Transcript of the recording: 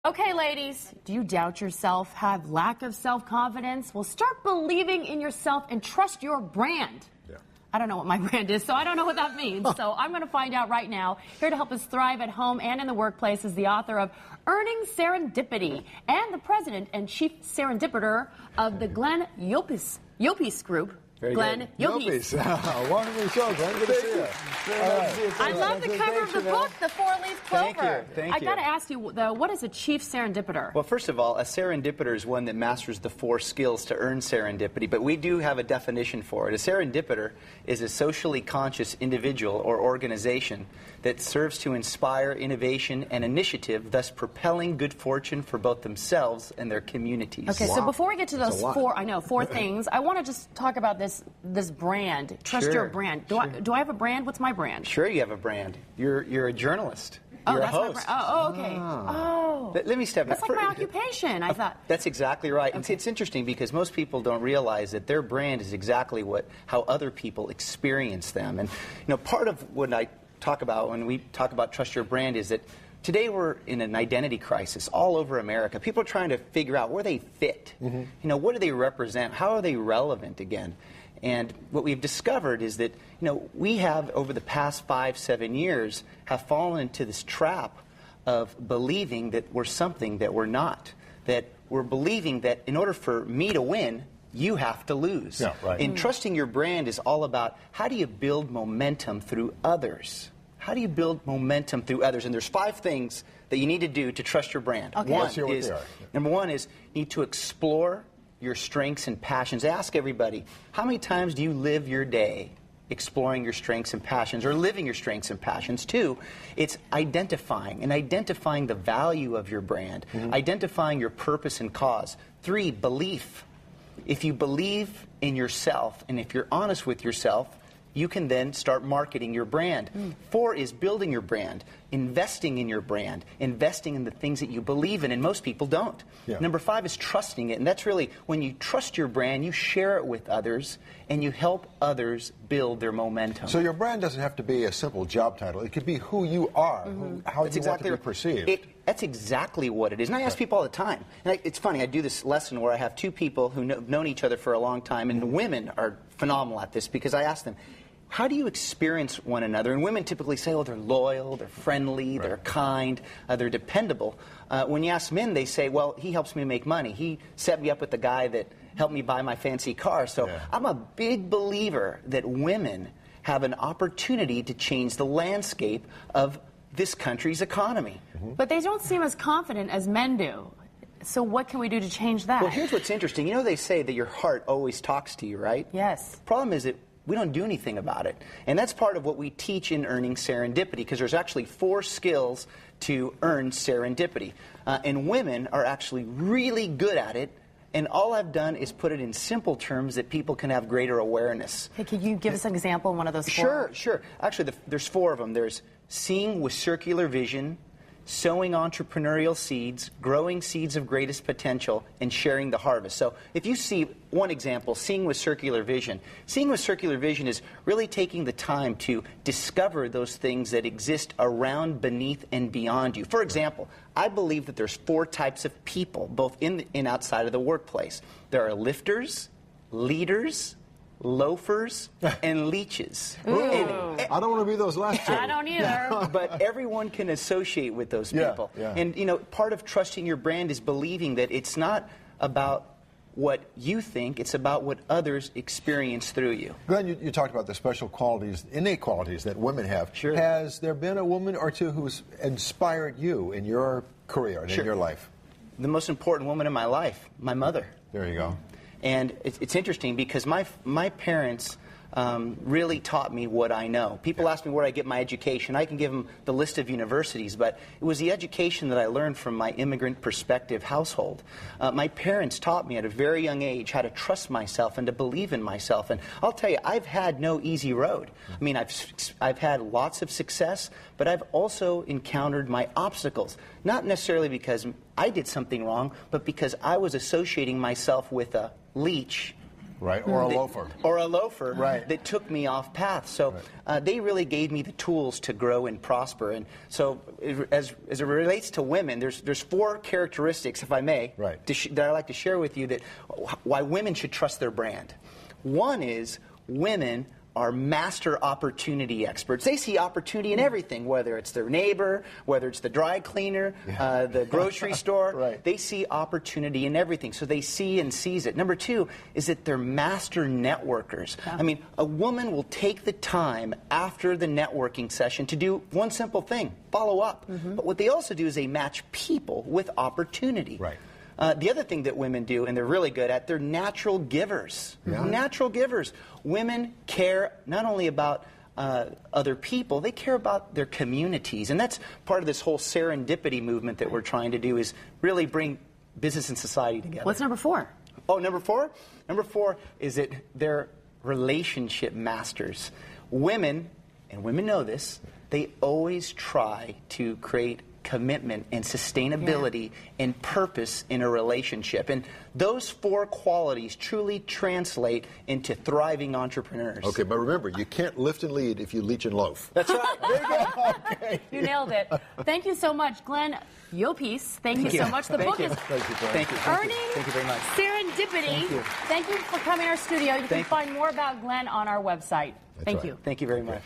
Okay, ladies, do you doubt yourself, have lack of self-confidence? Well, start believing in yourself and trust your brand. Yeah. I don't know what my brand is, so I don't know what that means. So I'm going to find out right now. Here to help us thrive at home and in the workplace is the author of Earning Serendipity and the president and chief serendipiter of the Llopis Group. Very Glenn Llopis. Welcome to the show, Glenn. Good to see you. I love the cover of the book, The Four-Leaf Clover. Thank you. I got to ask you, though, what is a chief serendipiter? Well, first of all, a serendipiter is one that masters the 4 skills to earn serendipity, but we do have a definition for it. A serendipiter is a socially conscious individual or organization that serves to inspire innovation and initiative, thus propelling good fortune for both themselves and their communities. Okay, so before we get to those That's four things, I want to just talk about this brand. Trust your brand. Do I have a brand? What's my brand? Sure, you have a brand. You're a journalist. Oh, You're a that's host. my brand. Oh, okay. Oh. Let me step back. That's like my occupation, I thought. That's exactly right. Okay. It's interesting because most people don't realize that their brand is exactly how other people experience them. And part of what I talk about when we talk about trust your brand is that today we're in an identity crisis all over America. People are trying to figure out where they fit. Mm-hmm. What do they represent? How are they relevant again? And what we've discovered is that, we have, over the past 5-7 years, have fallen into this trap of believing that we're something that we're not. That we're believing that in order for me to win, you have to lose. Yeah, right. And trusting your brand is all about how do you build momentum through others? How do you build momentum through others? And there's 5 things that you need to do to trust your brand. Okay. Number one is you need to explore your strengths and passions. Ask everybody, how many times do you live your day exploring your strengths and passions or living your strengths and passions? 2, it's identifying the value of your brand, identifying your purpose and cause. 3, belief. If you believe in yourself and if you're honest with yourself, you can then start marketing your brand. 4 is building your brand, investing in your brand, investing in the things that you believe in, and most people don't. Yeah. Number 5 is trusting it, and that's really when you trust your brand, you share it with others, and you help others build their momentum. So your brand doesn't have to be a simple job title. It could be who you are, how you want to be perceived. That's exactly what it is. And I ask people all the time. And it's funny, I do this lesson where I have 2 people who have known each other for a long time, and women are phenomenal at this because I ask them, how do you experience one another? And women typically say, oh, they're loyal, they're friendly, they're kind, they're dependable. When you ask men, they say, well, he helps me make money. He set me up with the guy that helped me buy my fancy car. So I'm a big believer that women have an opportunity to change the landscape of this country's economy. But they don't seem as confident as men do. So what can we do to change that? Well, here's what's interesting. They say that your heart always talks to you, right? Yes. Problem is that we don't do anything about it. And that's part of what we teach in Earning Serendipity, because there's actually 4 skills to earn serendipity. And women are actually really good at it. And all I've done is put it in simple terms that people can have greater awareness. Hey, can you give us an example of one of those 4? Sure. Actually, there's 4 of them. There's seeing with circular vision, sowing entrepreneurial seeds, growing seeds of greatest potential, and sharing the harvest. So if you see one example, seeing with circular vision. Seeing with circular vision is really taking the time to discover those things that exist around, beneath, and beyond you. For example, I believe that there's 4 types of people, both in and outside of the workplace. There are lifters, leaders, loafers, and leeches. I don't want to be those last 2. I don't either. But everyone can associate with those people. Yeah. And, part of trusting your brand is believing that it's not about what you think, it's about what others experience through you. Glenn, you talked about the special qualities, innate qualities that women have. Sure. Has there been a woman or 2 who's inspired you in your career and in your life? The most important woman in my life, my mother. There you go. And it's interesting because my parents really taught me what I know. People ask me where I get my education. I can give them the list of universities, but it was the education that I learned from my immigrant perspective household. My parents taught me at a very young age how to trust myself and to believe in myself. And I'll tell you, I've had no easy road. I mean, I've had lots of success, but I've also encountered my obstacles. Not necessarily because I did something wrong, but because I was associating myself with a leech Right, or a loafer. Or a loafer Right. that took me off path. So they really gave me the tools to grow and prosper. And so as it relates to women, there's 4 characteristics, if I may, right. that I like to share with you that why women should trust their brand. One is women are master opportunity experts. They see opportunity in everything, whether it's their neighbor, whether it's the dry cleaner, the grocery store. Right. They see opportunity in everything, so they see and seize it. Number 2 is that they're master networkers. Yeah. I mean, a woman will take the time after the networking session to do one simple thing, follow up. But what they also do is they match people with opportunity. Right. The other thing that women do, and they're really good at, they're natural givers. Yeah. Natural givers. Women care not only about other people, they care about their communities. And that's part of this whole serendipity movement that we're trying to do, is really bring business and society together. What's number 4? Oh, number 4? Number 4 is that they're relationship masters. Women, and women know this, they always try to create commitment and sustainability and purpose in a relationship. And those 4 qualities truly translate into thriving entrepreneurs. Okay, but remember, you can't lift and lead if you leech and loaf. That's right. There you go. Okay. You nailed it. Thank you so much, Glenn Llopis. Thank you so much. The book is Thank you. Earning Thank you very much. Serendipity. Thank you. Thank you for coming to our studio. You can Thank you. find more about Glenn on our website. Thank right. you. Thank you very much.